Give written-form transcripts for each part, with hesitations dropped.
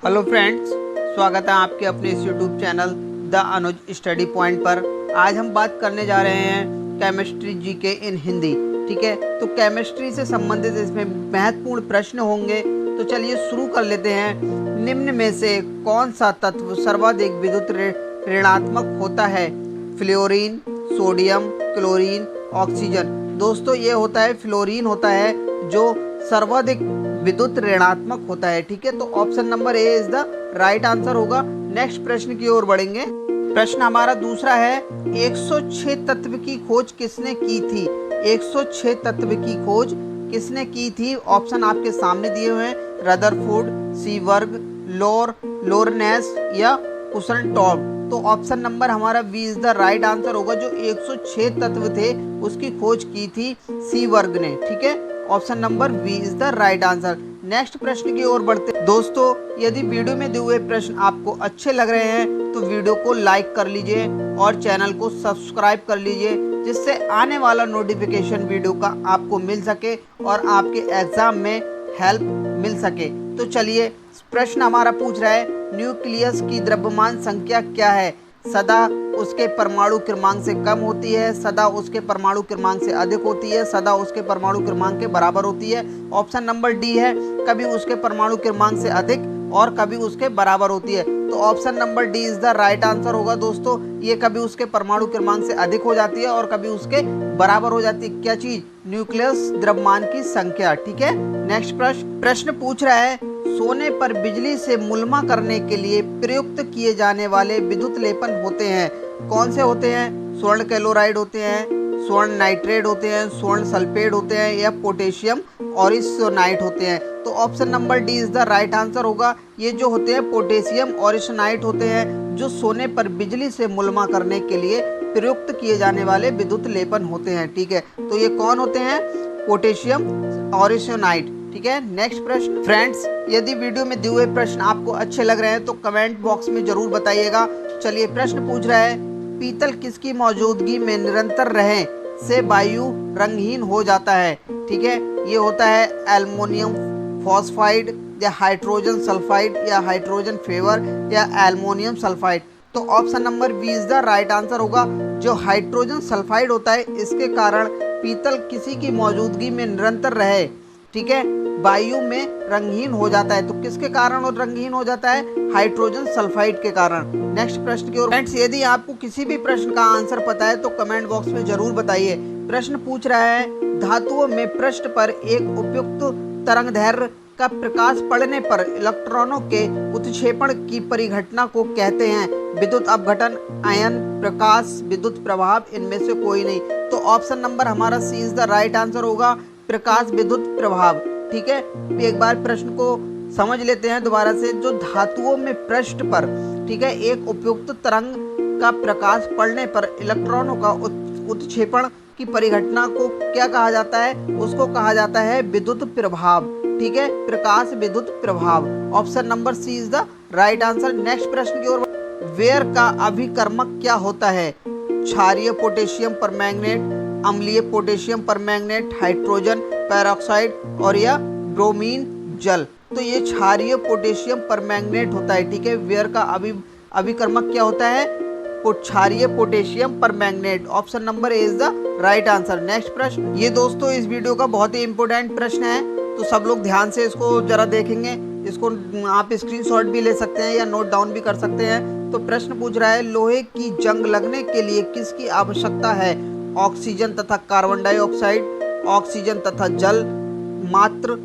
Hello friends, स्वागत है आपके अपने इस YouTube channel the Anuj study point पर। आज हम बात करने जा रहे हैं केमिस्ट्री जीके इन हिंदी। ठीक है, तो केमिस्ट्री से संबंधित इसमें महत्वपूर्ण प्रश्न होंगे। तो चलिए शुरू कर लेते हैं। निम्न में से कौन सा तत्व सर्वाधिक विद्युत ऋणात्मक होता है? Fluorine, sodium, chlorine, oxygen. दोस्तों ये होता है फ्लोरीन होता है जो सर्वाधिक विद्युत ऋणात्मक होता है। ठीक है, तो option number A is the right answer होगा। नेक्स्ट प्रश्न की ओर बढ़ेंगे। प्रश्न हमारा दूसरा है, 106 तत्व की खोज किसने की थी? 106 तत्व की खोज किसने की थी? ऑप्शन आपके सामने दिए हुए हैं, रदरफोर्ड, सीवर्ग, लोरेंस या कुसलटॉर्प। तो ऑप्शन नंबर हमारा B is the right answer होगा। जो 106 तत्व थे उसकी खोज की थी सीवर्ग ने। ठीक है, option number B is the right answer. Next प्रश्न की ओर बढ़ते। दोस्तों यदि वीडियो में दिए हुए प्रश्न आपको अच्छे लग रहे हैं तो वीडियो को लाइक कर लीजिए और चैनल को सब्सक्राइब कर लीजिए, जिससे आने वाला नोटिफिकेशन वीडियो का आपको मिल सके और आपके एग्जाम में हेल्प मिल सके। तो चलिए प्रश्न हमारा पूछ रहा है, न्यूक्लियस की द्रव्यमान संख्या क्या है? सदा उसके परमाणु क्रमांक से कम होती है, सदा उसके परमाणु क्रमांक से अधिक होती है, सदा उसके परमाणु क्रमांक के बराबर होती है। ऑप्शन नंबर डी है, कभी उसके परमाणु क्रमांक से अधिक और कभी उसके बराबर होती है। तो option number D is the right answer होगा। दोस्तों ये कभी उसके परमाणु क्रमांक से अधिक हो जाती है और कभी उसके बराबर हो जाती है। क्या चीज? न्यूक्लियस द्रव्यमान की संख्या। ठीक है, नेक्स्ट प्रश्न पूछ रहा है, सोने पर बिजली से मुलमा करने के लिए प्रयुक्त किए जाने वाले विद्युत लेपन होते हैं। कौन से होते हैं? स्वर्ण क्लोराइड होते हैं, स्वर्ण नाइट्रेट होते हैं, स्वर्ण सल्फेट होते हैं या पोटेशियम ऑरिसोनाइट होते हैं। तो option number D is the right answer होगा। ये जो होते हैं पोटेशियम ऑरिसोनाइट होते हैं, जो सोने पर बिजली से मुलमा करने के लिए प्रयुक्त किए जाने वाले विद्युत लेपन होते हैं। ठीक है, तो ये कौन होते हैं? पोटेशियम ऑरिसोनाइट। ठीक है, नेक्स्ट प्रश्न। फ्रेंड्स यदि वीडियो में दिए हुए प्रश्न आपको अच्छे लग रहे हैं तो कमेंट बॉक्स में जरूर बताइएगा। चलिए प्रश्न पूछ रहा है, पीतल किसकी मौजूदगी में निरंतर रहे से वायु रंगहीन हो जाता है? ठीक है, ये होता है एल्युमिनियम फॉस्फाइड या हाइड्रोजन सल्फाइड या हाइड्रोजन फेवर या एल्युमिनियम सल्फाइड। तो option number B is the right answer होगा। जो हाइड्रोजन सल्फाइड होता है इसके कारण पीतल किसी की मौजूदगी में निरंतर रहे, ठीक है, वायु में रंगहीन हो जाता है। तो किसके कारण वो रंगहीन हो जाता है? हाइड्रोजन सल्फाइड के कारण। नेक्स्ट प्रश्न की ओर। फ्रेंड्स यदि आपको किसी भी प्रश्न का आंसर पता है तो कमेंट बॉक्स में जरूर बताइए। प्रश्न पूछ रहा है, धातुओं में पृष्ठ पर एक उपयुक्त तरंगदैर्घ्य का प्रकाश पड़ने पर इलेक्ट्रॉनों के उत्क्षेपण की परिघटना को कहते हैं? विद्युत अपघटन, आयन प्रकाश, विद्युत प्रभाव, इनमें से कोई नहीं। तो ऑप्शन नंबर हमारा सी इज द राइट आंसर होगा, प्रकाश विद्युत प्रभाव। ठीक है, एक बार प्रश्न को समझ लेते हैं दोबारा से। जो धातुओं में पृष्ठ पर, ठीक है, एक उपयुक्त तरंग का प्रकाश पड़ने पर इलेक्ट्रॉनों का उत्क्षेपण की परिघटना को क्या कहा जाता है? उसको कहा जाता है विद्युत प्रभाव। ठीक है, प्रकाश विद्युत प्रभाव। Option number C is the right answer. Next प्रश्न की ओर। वेयर का अभिकर्मक क्या होता है? क्षारीय पोटेशियम परमैंगनेट, अम्लीय पोटेशियम परमैंगनेट, हाइड्रोजन पेरोक्साइड और या ब्रोमीन जल। तो ये क्षारीय पोटेशियम परमैंगनेट होता है। ठीक है, वेयर का अभिकर्मक क्या होता है? क्षारीय potassium permanganate. Option number A is the right answer. Next प्रश्न। ये दोस्तों इस वीडियो का बहुत ही इंपॉर्टेंट प्रश्न है, तो सब लोग ध्यान से इसको जरा देखेंगे। इसको आप स्क्रीनशॉट भी ले सकते हैं या नोट डाउन भी कर सकते हैं। तो प्रश्न पूछ रहा है, लोहे की जंग लगने के लिए किसकी आवश्यकता है? ऑक्सीजन तथा कार्बन डाइऑक्साइड, ऑक्सीजन तथा जल, मात्र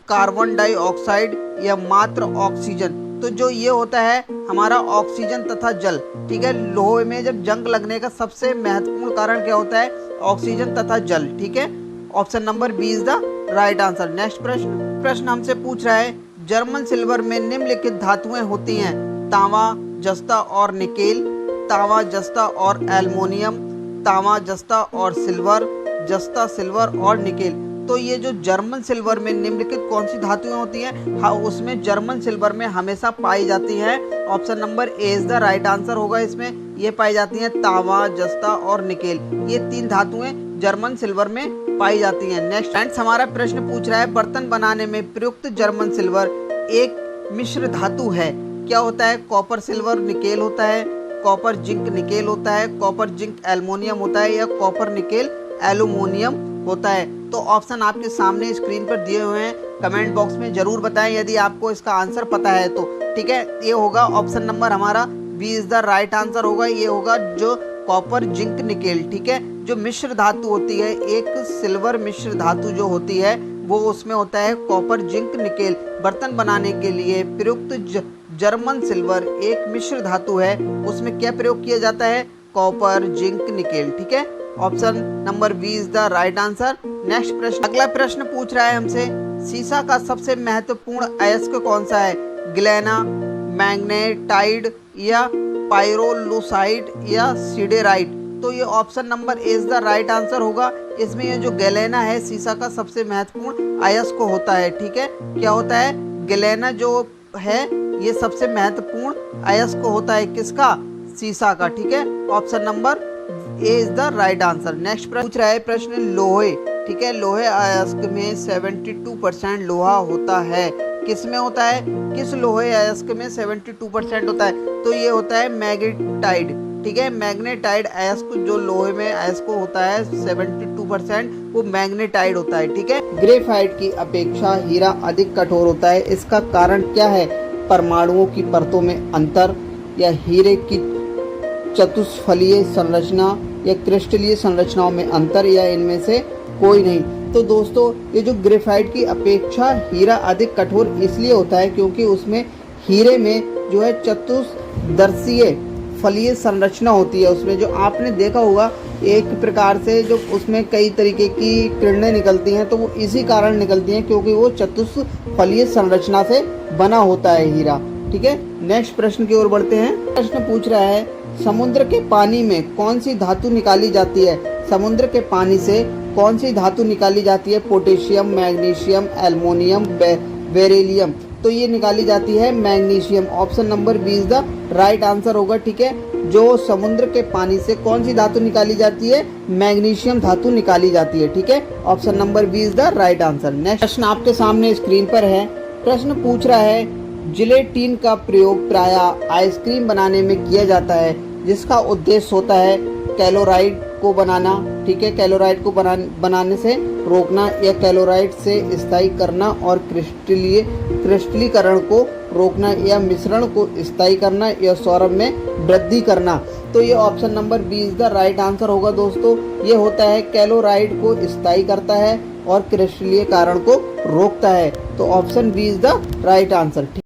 कार्बन डाइऑक्साइड या मात्र ऑक्सीजन। तो जो ये होता है हमारा ऑक्सीजन तथा जल। ठीक है, लोहे में जब जंग लगने का सबसे महत्वपूर्ण कारण क्या होता है? ऑक्सीजन तथा जल। ठीक है, option number B is the right answer. Next प्रश्न हमसे पूछ रहा है, जर्मन सिल्वर में निम्नलिखित धातुएं होती हैं? तांबा, जस्ता और निकेल, तांबा, जस्ता और एल्युमिनियम, तांबा, जस्ता और सिल्वर, जस्ता, सिल्वर और निकेल। तो ये जो जर्मन सिल्वर में निम्नलिखित कौन सी धातुएं होती हैं? हाँ, उसमें जर्मन सिल्वर में हमेशा पाई जाती हैं। Option number A is the right answer होगा। इसमें ये पाई जाती हैं तांबा, जस्ता और निकेल। ये तीन धातुएं जर्मन सिल्वर में पाई जाती हैं। नेक्स्ट फ्रेंड्स हमारा प्रश्न पूछ रहा है, बर्तन बनाने में प्रयुक्त जर्मन सिल्वर एक मिश्र धातु है? क्या होता है? कॉपर सिल्वर निकेल होता है, कॉपर जिंक निकेल होता है, कॉपर जिंक एल्युमिनियम होता है, या कॉपर निकेल एल्युमिनियम होता है? तो ऑप्शन आपके सामने स्क्रीन पर दिए हुए हैं, कमेंट बॉक्स में जरूर बताएं यदि आपको इसका आंसर पता है तो। ठीक है, ये होगा ऑप्शन नंबर हमारा B is the right answer होगा। ये होगा जो कॉपर जिंक निकेल। ठीक है, जो मिश्र धातु होती है, एक सिल्वर मिश्र धातु जो होती है वो उसमें होता है कॉपर जिंक निकेल। बर्तन बनाने के लिए प्रयुक्त जर्मन सिल्वर एक मिश्र धातु है, उसमें क्या प्रयोग किया जाता है? Copper zinc nickel. ठीक है, option number B is the right answer. Next प्रश्न, अगला प्रश्न पूछ रहा है हमसे, सीसा का सबसे महत्वपूर्ण अयस्क कौन सा है? ग्लेना, मैग्नेटाइड, या पाइरोलुसाइड, या सिडेराइट? तो ये option number A is the right answer होगा। इसमें ये जो गैलेना है सीसा का सबसे महत्वपूर्ण अयस्क होता है। ठीक है, क्या होता है? गैलेना जो है ये सबसे महत्वपूर्ण अयस्क होता है, किसका? सीसा का। ठीक है, option number A is the right answer. Next प्रश्न पूछ रहा है प्रश्न लोहे। ठीक है, लोहे अयस्क में 72% लोहा होता है। किस में होता है? किस लोहे अयस्क में 72% होता है? तो ये होता है मैग्नेटाइड। ठीक है, मैग्नेटाइड अयस्क जो लोहे में अयस्क होता है 72% वो मैग्नेटाइड होता है। ठीक है, ग्रेफाइट की अपेक्षा हीरा अधिक कठोर होता है, इसका कारण क्या है? परमाणुओं की परतों में अंतर, या हीरे की चतुष्फलीय संरचना, या क्रिस्टलीय संरचनाओं में अंतर, या इनमें से कोई नहीं। तो दोस्तों ये जो ग्रेफाइट की अपेक्षा हीरा अधिक कठोर इसलिए होता है क्योंकि उसमें हीरे में जो है चतुर्दर्शीय फलीय संरचना होती है। उसमें जो आपने देखा होगा एक प्रकार से जो उसमें कई तरीके की किरणें निकलती हैं, तो वो इसी कारण निकलती हैं क्योंकि वो चतुष्फलीय संरचना से बना होता है हीरा। ठीक है, नेक्स्ट प्रश्न की ओर बढ़ते हैं। प्रश्न पूछ रहा है, समुद्र के पानी में कौन सी धातु निकाली जाती है? समुद्र के पानी से कौन सी धातु निकाली जाती है? Potassium, magnesium, aluminium, beryllium? तो ये निकाली जाती है magnesium. Option number B is the right answer होगा। ठीक है, जो समुद्र के पानी से कौन सी धातु निकाली जाती है? मैग्नीशियम धातु निकाली जाती है। ठीक है, option number B is the right answer. Next प्रश्न आपके सामने स्क्रीन पर है। प्रश्न पूछ रहा है, जिलेटिन का प्रयोग प्रायः आइसक्रीम बनाने में किया जाता है, जिसका उद्देश्य होता है कैलोराइड को बनाना। ठीक है, कैलोराइड को बनाने से रोकना, या कैलोराइड से स्थायी करना और क्रिस्टलीकरण को रोकना, या मिश्रण को स्थायी करना, या सौरभ में वृद्धि करना। तो ये option number B is the right answer होगा। दोस्तों ये होता है कैलोराइड को स्थायी करता है और क्रिस्टलीकरण को रोकता है। तो option B is the right answer.